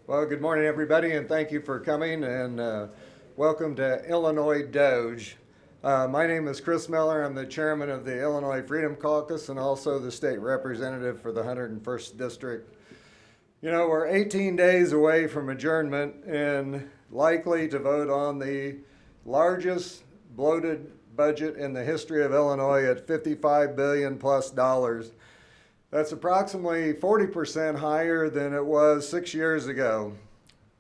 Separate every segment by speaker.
Speaker 1: Well, good morning, everybody, and thank you for coming, and welcome to Illinois DOGE. My name is Chris Miller. I'm the chairman of the Illinois Freedom Caucus and also the state representative for the 101st District. You know, we're 18 days away from adjournment and likely to vote on the largest bloated budget in the history of Illinois at $55 billion plus. That's approximately 40% higher than it was 6 years ago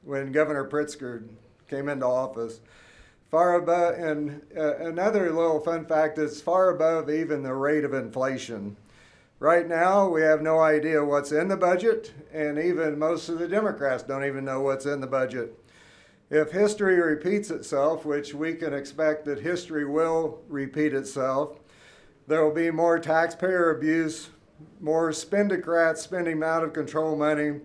Speaker 1: when Governor Pritzker came into office. Far above, and another little fun fact, it's far above even the rate of inflation. Right now, we have no idea what's in the budget, and even most of the Democrats don't even know what's in the budget. If history repeats itself, which we can expect that history will repeat itself, there will be more taxpayer abuse, more spendocrats spending out of control money.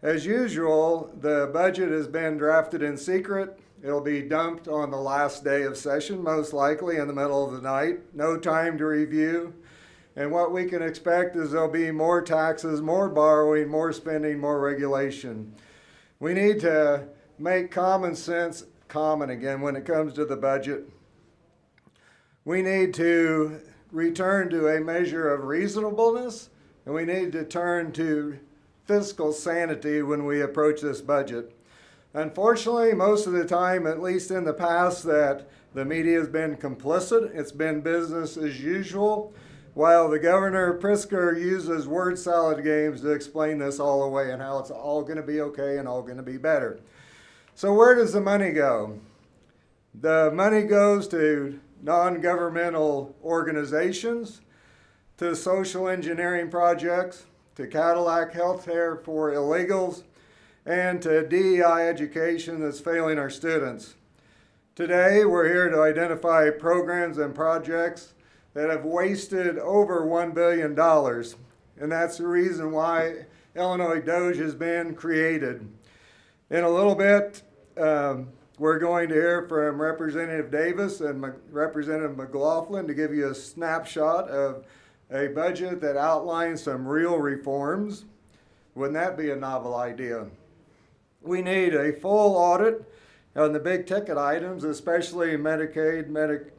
Speaker 1: As usual, the budget has been drafted in secret. It'll be dumped on the last day of session, most likely in the middle of the night. No time to review. And what we can expect is there'll be more taxes, more borrowing, more spending, more regulation. We need to make common sense common again when it comes to the budget. We need to return to a measure of reasonableness, and we need to turn to fiscal sanity when we approach this budget. Unfortunately, most of the time, at least in the past, that the media has been complicit. It's been business as usual, while the Governor Pritzker uses word salad games to explain this all away and how it's all going to be okay and all going to be better. So where does the money go? The money goes to non-governmental organizations, to social engineering projects, to Cadillac healthcare for illegals, and to DEI education that's failing our students. Today, we're here to identify programs and projects that have wasted over $1 billion, and that's the reason why Illinois DOGE has been created. In a little bit, we're going to hear from Representative Davis and Representative McLaughlin to give you a snapshot of a budget that outlines some real reforms. Wouldn't that be a novel idea? We need a full audit on the big ticket items, especially Medicaid,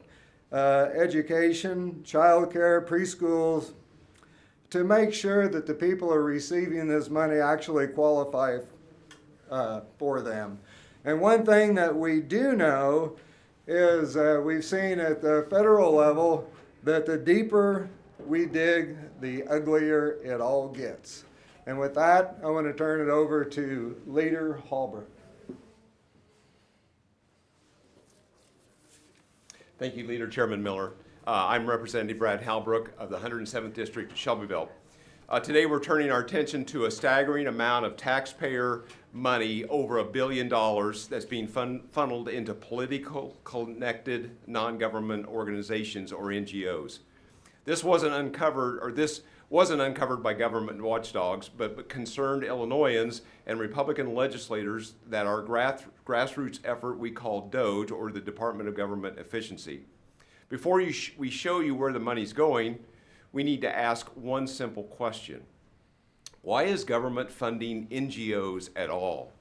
Speaker 1: education, child care, preschools, to make sure that the people who are receiving this money actually qualify for them. And one thing that we do know is we've seen at the federal level that the deeper we dig, the uglier it all gets. And with that, I want to turn it over to Leader Halbrook.
Speaker 2: Thank you, Leader Chairman Miller. I'm Representative Brad Halbrook of the 107th District of Shelbyville. Today we're turning our attention to a staggering amount of taxpayer money, over $1 billion, that's being funneled into political connected non-government organizations or NGOs. This wasn't uncovered by government watchdogs, but concerned Illinoisans and Republican legislators that our grassroots effort we call DOGE, or the Department of Government Efficiency. Before we show you where the money's going, we need to ask one simple question. Why is government funding NGOs at all?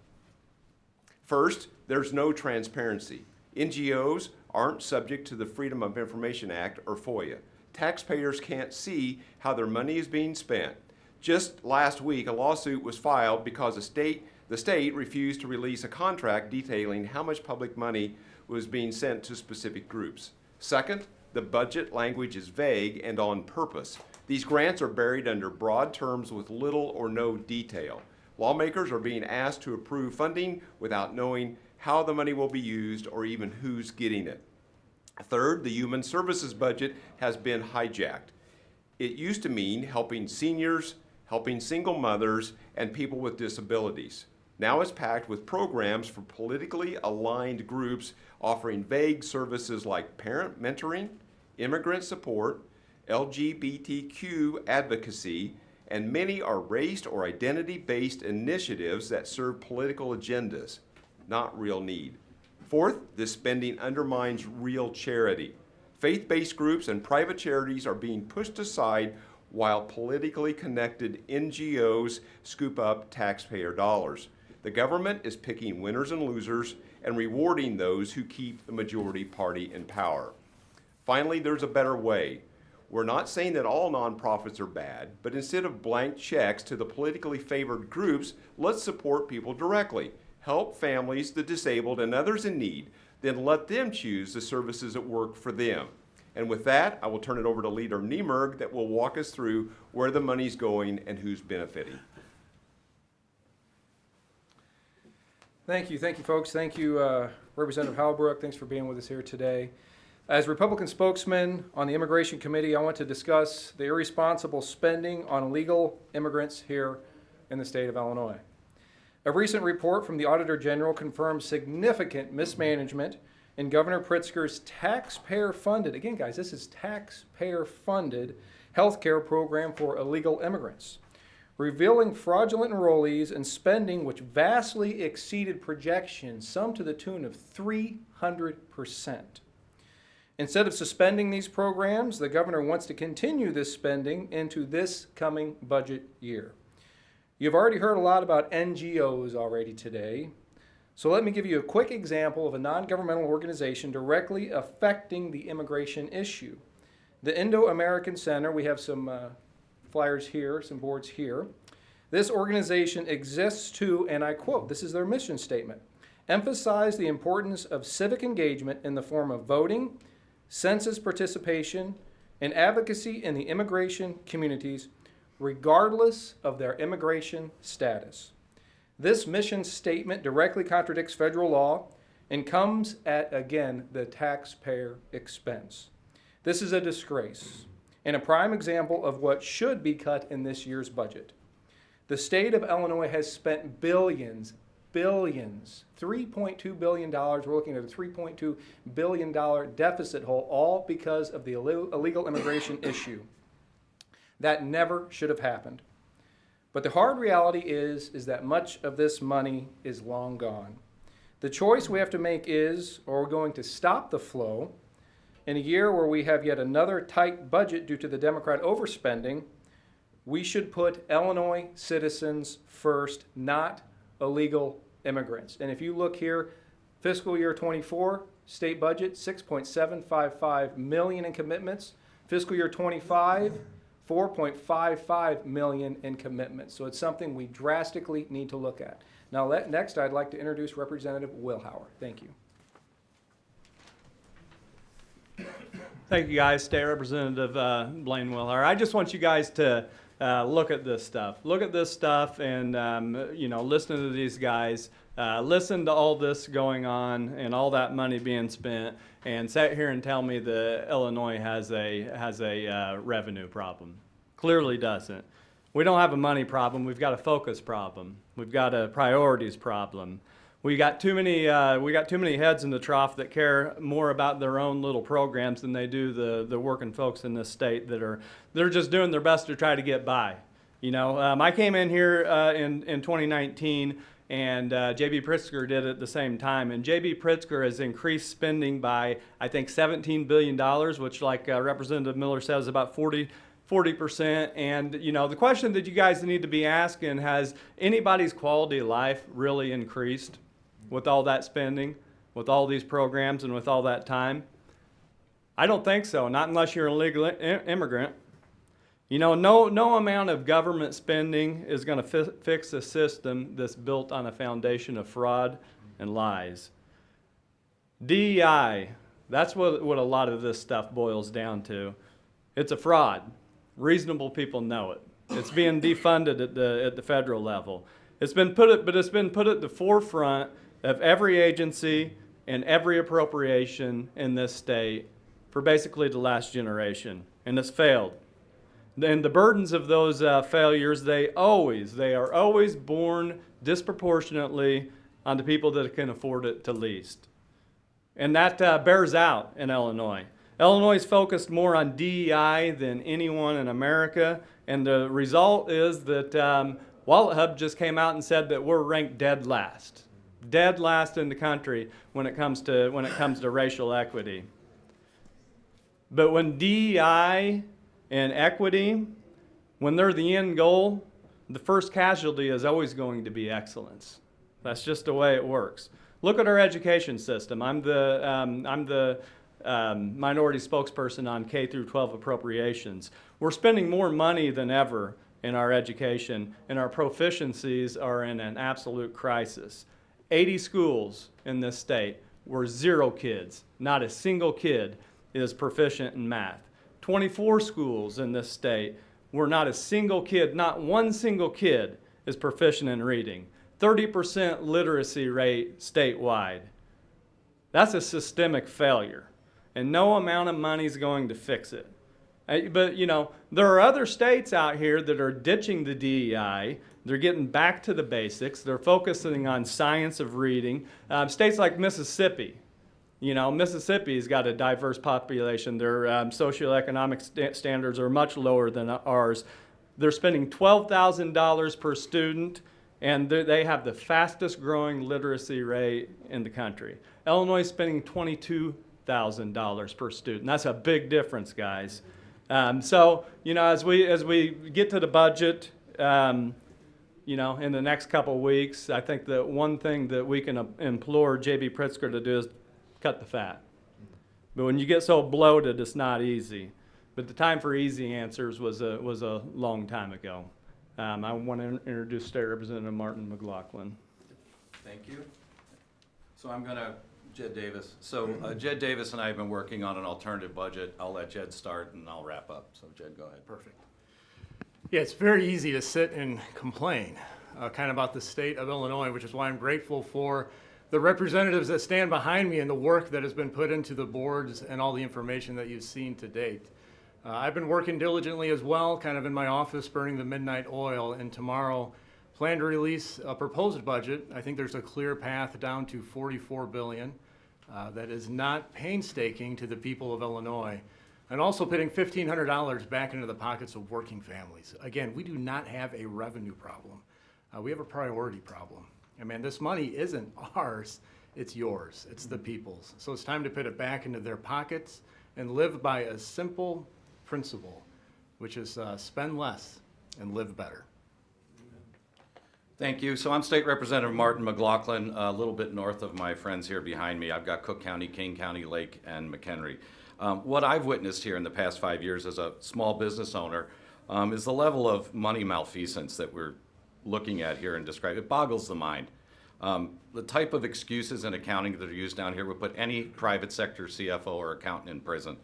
Speaker 2: First, there's no transparency. NGOs aren't subject to the Freedom of Information Act or FOIA. Taxpayers can't see how their money is being spent. Just last week, a lawsuit was filed because the state refused to release a contract detailing how much public money was being sent to specific groups. Second, the budget language is vague and on purpose. These grants are buried under broad terms with little or no detail. Lawmakers are being asked to approve funding without knowing how the money will be used or even who's getting it. Third, the human services budget has been hijacked. It used to mean helping seniors, helping single mothers, and people with disabilities. Now it's packed with programs for politically aligned groups offering vague services like parent mentoring, immigrant support, LGBTQ advocacy, and many are race or identity-based initiatives that serve political agendas, not real need. Fourth, this spending undermines real charity. Faith-based groups and private charities are being pushed aside while politically connected NGOs scoop up taxpayer dollars. The government is picking winners and losers and rewarding those who keep the majority party in power. Finally, there's a better way. We're not saying that all nonprofits are bad, but instead of blank checks to the politically favored groups, let's support people directly. Help families, the disabled, and others in need. Then let them choose the services that work for them. And with that, I will turn it over to Leader Niemerg that will walk us through where the money's going and who's benefiting.
Speaker 3: Thank you, folks. Thank you, Representative Halbrook. Thanks for being with us here today. As Republican spokesman on the Immigration Committee, I want to discuss the irresponsible spending on illegal immigrants here in the state of Illinois. A recent report from the Auditor General confirms significant mismanagement in Governor Pritzker's taxpayer-funded, again guys, this is taxpayer-funded health care program for illegal immigrants, revealing fraudulent enrollees and spending which vastly exceeded projections, some to the tune of 300%. Instead of suspending these programs, the governor wants to continue this spending into this coming budget year. You've already heard a lot about NGOs already today, so let me give you a quick example of a non-governmental organization directly affecting the immigration issue. The Indo-American Center, we have some flyers here, some boards here. This organization exists to, and I quote, this is their mission statement, emphasize the importance of civic engagement in the form of voting, census participation, and advocacy in the immigration communities, regardless of their immigration status. This mission statement directly contradicts federal law and comes at, again, the taxpayer expense. This is a disgrace and a prime example of what should be cut in this year's budget. The state of Illinois has spent billions, $3.2 billion. We're looking at a $3.2 billion deficit hole, all because of the illegal immigration issue. That never should have happened. But the hard reality is that much of this money is long gone. The choice we have to make is, are we going to stop the flow in a year where we have yet another tight budget due to the Democrat overspending? We should put Illinois citizens first, not illegal immigrants. And if you look here, fiscal year 24, state budget, $6.755 million in commitments. Fiscal year 25, $4.55 million in commitments. So it's something we drastically need to look at. Now, next, I'd like to introduce Representative Wilhour. Thank you.
Speaker 4: Thank you, guys. State Representative Blaine Wilhour. I just want you guys to look at this stuff. Look at this stuff and, listen to these guys. Listen to all this going on and all that money being spent, and sit here and tell me that Illinois has a revenue problem. Clearly doesn't. We don't have a money problem. We've got a focus problem. We've got a priorities problem. We got too many heads in the trough that care more about their own little programs than they do the working folks in this state they're just doing their best to try to get by. I came in here in 2019, and J.B. Pritzker did it at the same time. And J.B. Pritzker has increased spending by, I think, $17 billion, which, like Representative Miller says, is about 40%. And, the question that you guys need to be asking, has anybody's quality of life really increased with all that spending, with all these programs, and with all that time? I don't think so, not unless you're an illegal immigrant. No amount of government spending is going to fix a system that's built on a foundation of fraud and lies. DEI, that's what a lot of this stuff boils down to. It's a fraud. Reasonable people know it. It's being defunded at the federal level. It's been put at the forefront of every agency and every appropriation in this state for basically the last generation, and it's failed. And the burdens of those failures, they are always borne disproportionately on the people that can afford it the least. And that bears out in Illinois. Illinois is focused more on DEI than anyone in America, and the result is that Wallet Hub just came out and said that we're ranked dead last in the country when it comes to racial equity. But when DEI and equity, when they're the end goal, the first casualty is always going to be excellence. That's just the way it works. Look at our education system. I'm the minority spokesperson on K through 12 appropriations. We're spending more money than ever in our education, and our proficiencies are in an absolute crisis. 80 schools in this state where 0 kids, not a single kid, is proficient in math. 24 schools in this state where not a single kid, not one single kid, is proficient in reading. 30% literacy rate statewide. That's a systemic failure, and no amount of money is going to fix it. But, you know, there are other states out here that are ditching the DEI. They're getting back to the basics. They're focusing on science of reading. States like Mississippi, you know, Mississippi's got a diverse population. Their socioeconomic standards are much lower than ours. They're spending $12,000 per student, and they have the fastest growing literacy rate in the country. Illinois is spending $22,000 per student. That's a big difference, guys. So, you know, as we get to the budget, you know, in the next couple of weeks, I think that one thing that we can implore J.B. Pritzker to do is cut the fat. But when you get so bloated, it's not easy. But the time for easy answers was a long time ago. I want to introduce State Representative Martin McLaughlin.
Speaker 5: Thank you. So Jed Davis. So Jed Davis and I have been working on an alternative budget. I'll let Jed start and I'll wrap up. So Jed, go ahead.
Speaker 6: Perfect. Yeah, it's very easy to sit and complain kind of about the state of Illinois, which is why I'm grateful for the representatives that stand behind me and the work that has been put into the boards and all the information that you've seen to date. I've been working diligently as well, kind of in my office, burning the midnight oil, and tomorrow plan to release a proposed budget. I think there's a clear path down to $44 billion that is not painstaking to the people of Illinois, and also putting $1,500 back into the pockets of working families. Again, we do not have a revenue problem. We have a priority problem. I mean, this money isn't ours, it's yours, it's the people's. So it's time to put it back into their pockets and live by a simple principle, which is spend less and live better.
Speaker 5: Thank you. So I'm State Representative Martin McLaughlin, a little bit north of my friends here behind me. I've got Cook County, Kane County, Lake, and McHenry. What I've witnessed here in the past 5 years as a small business owner is the level of money malfeasance that we're looking at here and describing. It boggles the mind. The type of excuses in accounting that are used down here would put any private sector CFO or accountant in prison.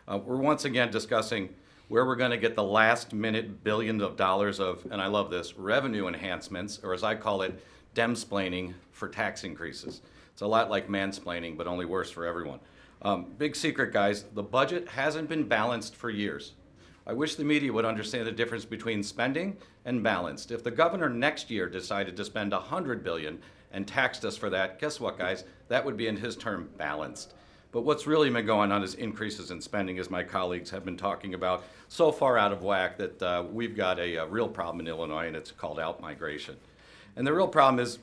Speaker 5: We're once again discussing where we're going to get the last minute billions of dollars of, and I love this, revenue enhancements, or as I call it, demsplaining for tax increases. It's a lot like mansplaining, but only worse for everyone. Big secret, guys, the budget hasn't been balanced for years. I wish the media would understand the difference between spending and balanced. If the governor next year decided to spend $100 billion and taxed us for that, guess what, guys? That would be, in his term, balanced. But what's really been going on is increases in spending, as my colleagues have been talking about, so far out of whack that we've got a real problem in Illinois, and it's called out-migration. And the real problem is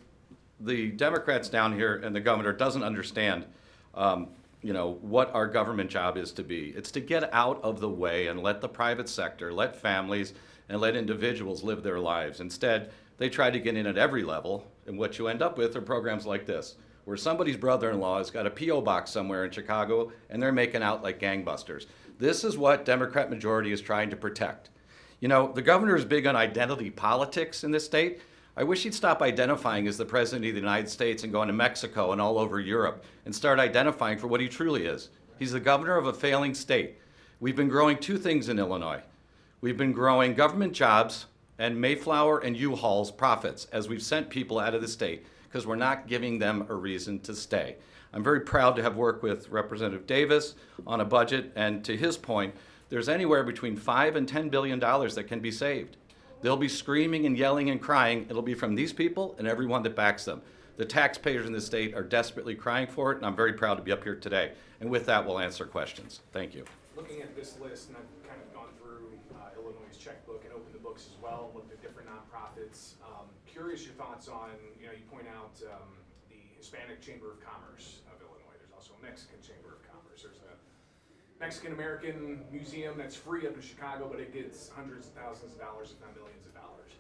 Speaker 5: the Democrats down here and the governor doesn't understand what our government job is to be. It's to get out of the way and let the private sector, let families, and let individuals live their lives. Instead, they try to get in at every level, and what you end up with are programs like this, where somebody's brother-in-law has got a P.O. box somewhere in Chicago, and they're making out like gangbusters. This is what Democrat majority is trying to protect. You know, the governor is big on identity politics in this state. I wish he'd stop identifying as the President of the United States and going to Mexico and all over Europe and start identifying for what he truly is. He's the governor of a failing state. We've been growing two things in Illinois. We've been growing government jobs and Mayflower and U-Haul's profits as we've sent people out of the state because we're not giving them a reason to stay. I'm very proud to have worked with Representative Davis on a budget, and to his point, there's anywhere between $5 and $10 billion that can be saved. They'll be screaming and yelling and crying. It'll be from these people and everyone that backs them. The taxpayers in this state are desperately crying for it, and I'm very proud to be up here today. And with that, we'll answer questions. Thank you.
Speaker 7: Looking at this list, and I've kind of gone through Illinois' checkbook and opened the books as well, looked at different nonprofits. Curious your thoughts on, you point out the Hispanic Chamber of Commerce of Illinois. There's also a Mexican Chamber of Commerce. There's a Mexican-American museum that's free up in Chicago, but it gets hundreds of thousands of dollars, if not millions of dollars.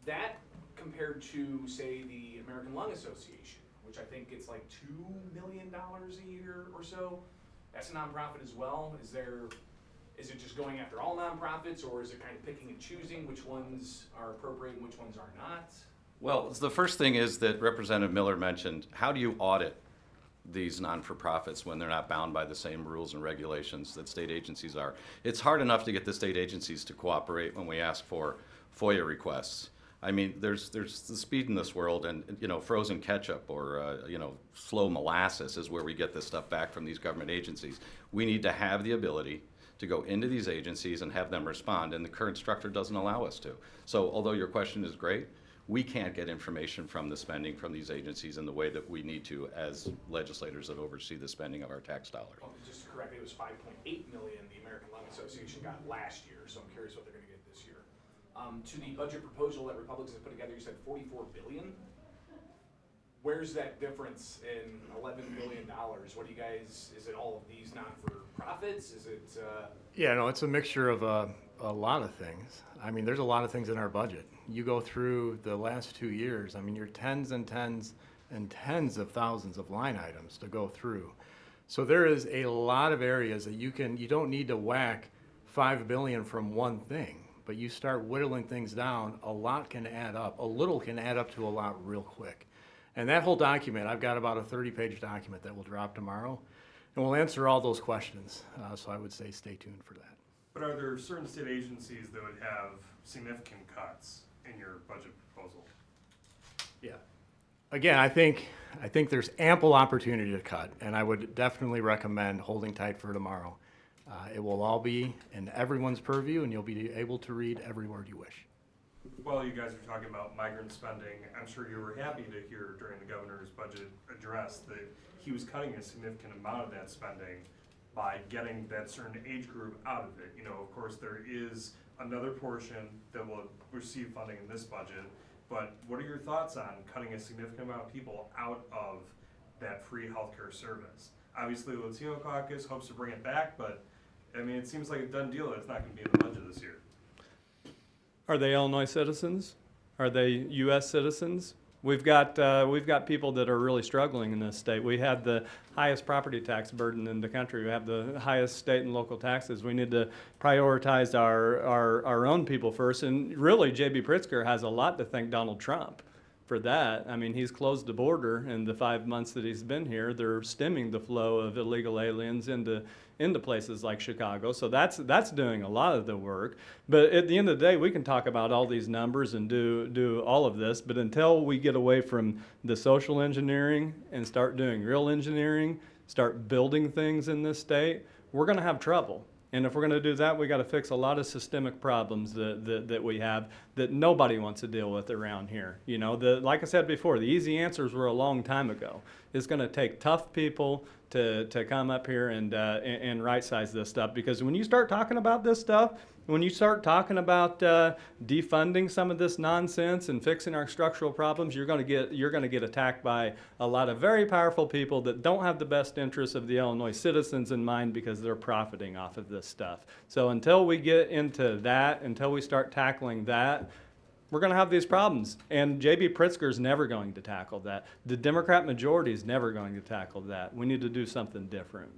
Speaker 7: That compared to, say, the American Lung Association, which I think gets like $2 million a year or so? That's a nonprofit as well. Is it just going after all nonprofits, or is it kind of picking and choosing which ones are appropriate and which ones are not?
Speaker 5: Well, the first thing is that Representative Miller mentioned, how do you audit these non-for-profits when they're not bound by the same rules and regulations that state agencies are? It's hard enough to get the state agencies to cooperate when we ask for FOIA requests. I mean, there's the speed in this world, and frozen ketchup or slow molasses is where we get this stuff back from these government agencies. We need to have the ability to go into these agencies and have them respond, and the current structure doesn't allow us to. So although your question is great, we can't get information from the spending from these agencies in the way that we need to as legislators that oversee the spending of our tax dollars.
Speaker 7: Well, just to correct me, it was 5.8 million the American Lung Association got last year, so I'm curious what they're gonna get this year. To the budget proposal that Republicans have put together, you said 44 billion? Where's that difference in $11 billion? What do you guys, is it all of these non-for-profits? Is it,
Speaker 6: Yeah, no, it's a mixture of a lot of things. I mean, there's a lot of things in our budget. You go through the last 2 years, I mean, you're tens and tens and tens of thousands of line items to go through. So there is a lot of areas that you don't need to whack 5 billion from one thing, but you start whittling things down, a lot can add up. A little can add up to a lot real quick. And that whole document, I've got about a 30-page document that will drop tomorrow, and we'll answer all those questions. So I would say stay tuned for that.
Speaker 8: But are there certain state agencies that would have significant cuts in your budget proposal?
Speaker 6: Yeah. Again, I think there's ample opportunity to cut, and I would definitely recommend holding tight for tomorrow. It will all be in everyone's purview, and you'll be able to read every word you wish.
Speaker 8: While you guys are talking about migrant spending, I'm sure you were happy to hear during the governor's budget address that he was cutting a significant amount of that spending by getting that certain age group out of it. Of course, there is another portion that will receive funding in this budget, but what are your thoughts on cutting a significant amount of people out of that free healthcare service? Obviously, the Latino Caucus hopes to bring it back, but I mean, it seems like a done deal that it's not going to be in the budget this year.
Speaker 4: Are they Illinois citizens? Are they U.S. citizens? We've got people that are really struggling in this state. We have the highest property tax burden in the country. We have the highest state and local taxes. We need to prioritize our own people first. And really, J.B. Pritzker has a lot to thank Donald Trump for that. I mean, he's closed the border in the 5 months that he's been here. They're stemming the flow of illegal aliens into places like Chicago. So that's doing a lot of the work. But at the end of the day, we can talk about all these numbers and do all of this, but until we get away from the social engineering and start doing real engineering, start building things in this state, we're going to have trouble. And if we're going to do that, we got to fix a lot of systemic problems that we have that nobody wants to deal with around here. Like I said before, the easy answers were a long time ago. It's going to take tough people to come up here and right-size this stuff, because when you start talking about this stuff, when you start talking about defunding some of this nonsense and fixing our structural problems, you're going to get attacked by a lot of very powerful people that don't have the best interests of the Illinois citizens in mind, because they're profiting off of this stuff. So until we get into that, until we start tackling that, we're going to have these problems. And J.B. Pritzker's never going to tackle that. The Democrat majority is never going to tackle that. We need to do something different.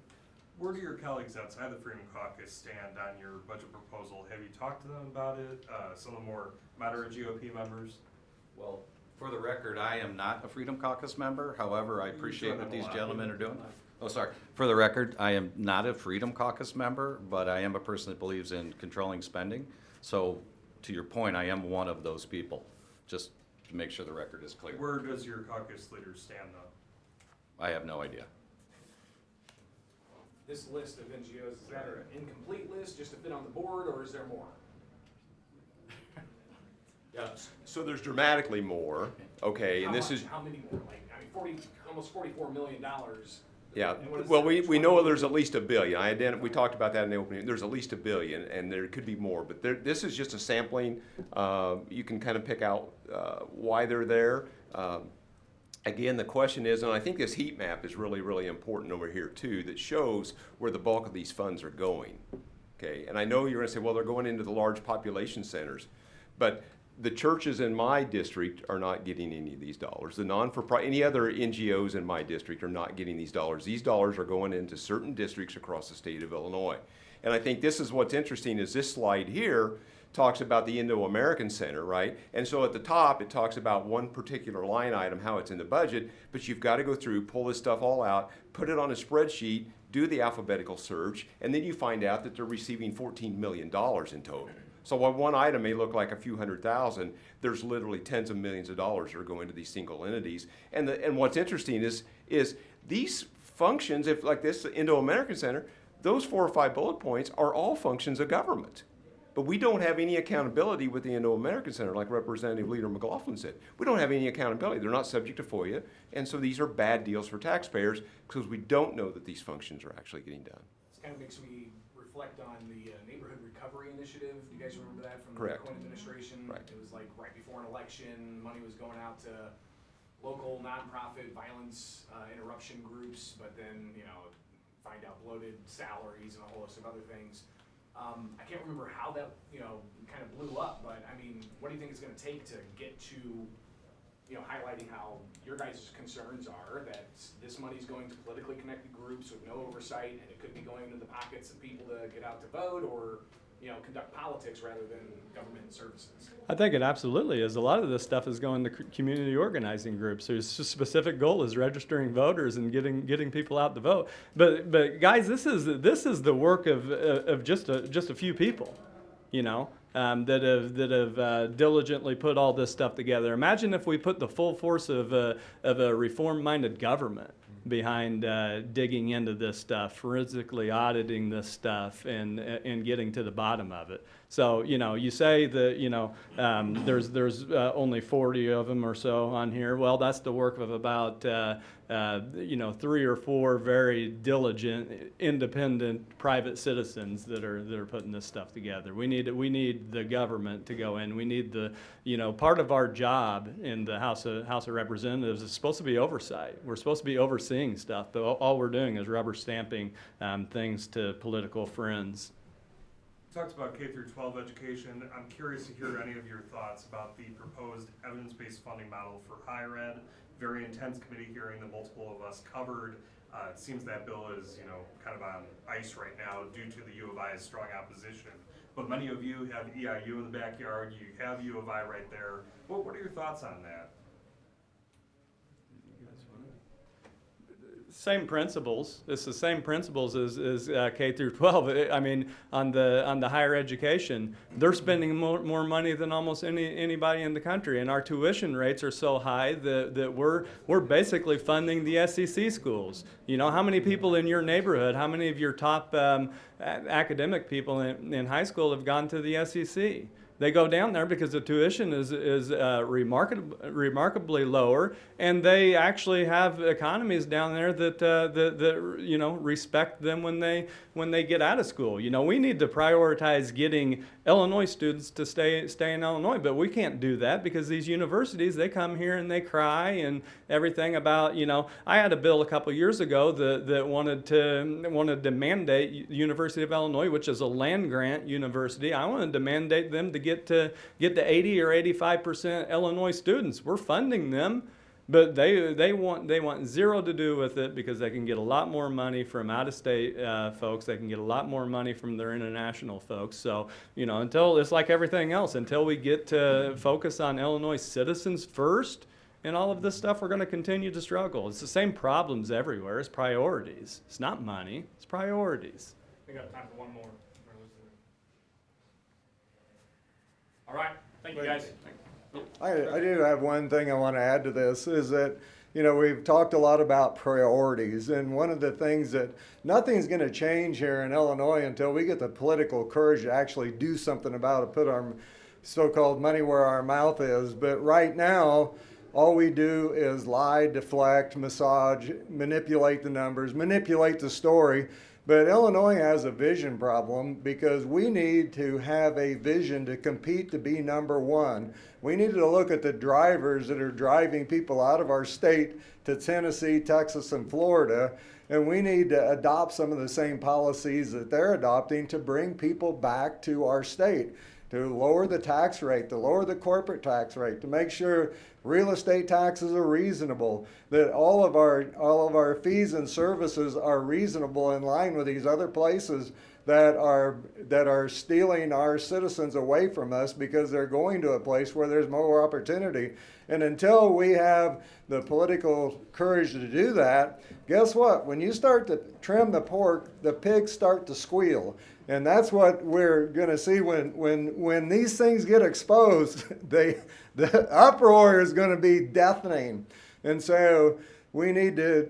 Speaker 8: Where do your colleagues outside the Freedom Caucus stand on your budget proposal? Have you talked to them about it? Some of the more moderate GOP members?
Speaker 5: Well, for the record, I am not a Freedom Caucus member. However, I appreciate what these gentlemen are doing. Oh, sorry. For the record, I am not a Freedom Caucus member, but I am a person that believes in controlling spending. So, to your point, I am one of those people, just to make sure the record is clear.
Speaker 8: Where does your caucus leader stand, though?
Speaker 5: I have no idea.
Speaker 7: this list of NGOs, is that an incomplete list just to fit on the board, or is there more?
Speaker 2: Yeah, so there's dramatically more, okay, and this is,
Speaker 7: How many more? Like, I mean, almost $44 million.
Speaker 2: yeah,
Speaker 7: And what is
Speaker 2: well,
Speaker 7: that,
Speaker 2: we know
Speaker 7: 20?
Speaker 2: there's at least $1 billion. We talked about that in the opening. There's at least $1 billion, and there could be more, but this is just a sampling. You can kind of pick out why they're there. Again, the question is, and I think this heat map is really, really important over here too, that shows where the bulk of these funds are going, okay? And I know you're gonna say, well, they're going into the large population centers, but the churches in my district are not getting any of these dollars. The any other NGOs in my district are not getting these dollars. These dollars are going into certain districts across the state of Illinois. And I think this is what's interesting is this slide here talks about the Indo-American Center, right? And so at the top, it talks about one particular line item, how it's in the budget, but you've got to go through, pull this stuff all out, put it on a spreadsheet, do the alphabetical search, and then you find out that they're receiving $14 million in total. So while one item may look like a few $100,000, there's literally tens of millions of dollars that are going to these single entities. And what's interesting is these functions, if like this Indo-American Center, those 4 or 5 bullet points are all functions of government. But we don't have any accountability with the Indo-American Center, like Representative Leader McLaughlin said. We don't have any accountability. They're not subject to FOIA, and so these are bad deals for taxpayers because we don't know that these functions are actually getting done.
Speaker 7: This kind of makes me reflect on the Neighborhood Recovery Initiative. Do you guys remember that from
Speaker 2: Correct.
Speaker 7: the Cohen administration?
Speaker 2: Right.
Speaker 7: It was like right before an election, money was going out to local nonprofit violence interruption groups, but then, you know, find out bloated salaries and a whole host of other things. I can't remember how that, you know, kind of blew up, but I mean, what do you think it's going to take to get to, you know, highlighting how your guys' concerns are that this money's going to politically connected groups with no oversight, and it could be going into the pockets of people to get out to vote or, you know, conduct politics rather than government services?
Speaker 4: I think it absolutely is. A lot of this stuff is going to community organizing groups whose specific goal is registering voters and getting people out to vote. But guys, this is the work of just a few people, you know, that have diligently put all this stuff together. Imagine if we put the full force of a reform-minded government behind digging into this stuff, forensically auditing this stuff, and getting to the bottom of it. So, you know, you say that, you know, there's only 40 of them or so on here. Well, that's the work of about, you know, 3 or 4 very diligent, independent private citizens that are putting this stuff together. We need the government to go in. We need the, you know, part of our job in the House of Representatives is supposed to be oversight. We're supposed to be overseeing stuff, but all we're doing is rubber stamping things to political friends.
Speaker 8: Talked about K through 12 education. I'm curious to hear any of your thoughts about the proposed evidence-based funding model for higher ed. Very intense committee hearing that multiple of us covered. It seems that bill is, you know, kind of on ice right now due to the U of I's strong opposition. But many of you have EIU in the backyard. You have U of I right there. What are your thoughts on that?
Speaker 4: Same principles. It's the same principles as K through 12. I mean, on the higher education, they're spending more money than almost anybody in the country, and our tuition rates are so high that we're basically funding the SEC schools. You know, how many people in your neighborhood, how many of your top academic people in high school have gone to the SEC? They go down there because the tuition is remarkably lower, and they actually have economies down there that you know, respect them when they get out of school. You know, we need to prioritize getting Illinois students to stay in Illinois, but we can't do that because these universities, they come here and they cry and everything about, you know, I had a bill a couple years ago that wanted to mandate University of Illinois, which is a land grant university. I wanted to mandate them to get to 80 or 85% Illinois students. We're funding them, but they want zero to do with it because they can get a lot more money from out-of-state folks. They can get a lot more money from their international folks. So, you know, until it's like everything else, until we get to focus on Illinois citizens first and all of this stuff, we're going to continue to struggle. It's the same problems everywhere. It's priorities. It's not money. It's priorities.
Speaker 6: We got time for one more. All right, thank you guys.
Speaker 1: I do have one thing I want to add to this is that, you know, we've talked a lot about priorities, and one of the things that nothing's going to change here in Illinois until we get the political courage to actually do something about it, put our so-called money where our mouth is. But right now, all we do is lie, deflect, massage, manipulate the numbers, manipulate the story. But Illinois has a vision problem because we need to have a vision to compete to be number one. We need to look at the drivers that are driving people out of our state to Tennessee, Texas, and Florida, and we need to adopt some of the same policies that they're adopting to bring people back to our state. to lower the tax rate, to lower the corporate tax rate, to make sure real estate taxes are reasonable, that all of our fees and services are reasonable in line with these other places that are stealing our citizens away from us because they're going to a place where there's more opportunity. And until we have the political courage to do that, guess what? When you start to trim the pork, the pigs start to squeal. And that's what we're going to see when these things get exposed. The uproar is going to be deafening. And so we need to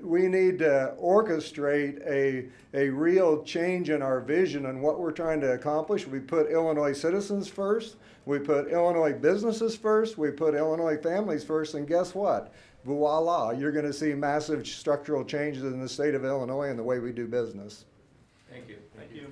Speaker 1: orchestrate a real change in our vision and what we're trying to accomplish. We put Illinois citizens first. We put Illinois businesses first. We put Illinois families first. And guess what? Voila, you're going to see massive structural changes in the state of Illinois and the way we do business.
Speaker 5: Thank you.
Speaker 4: Thank you.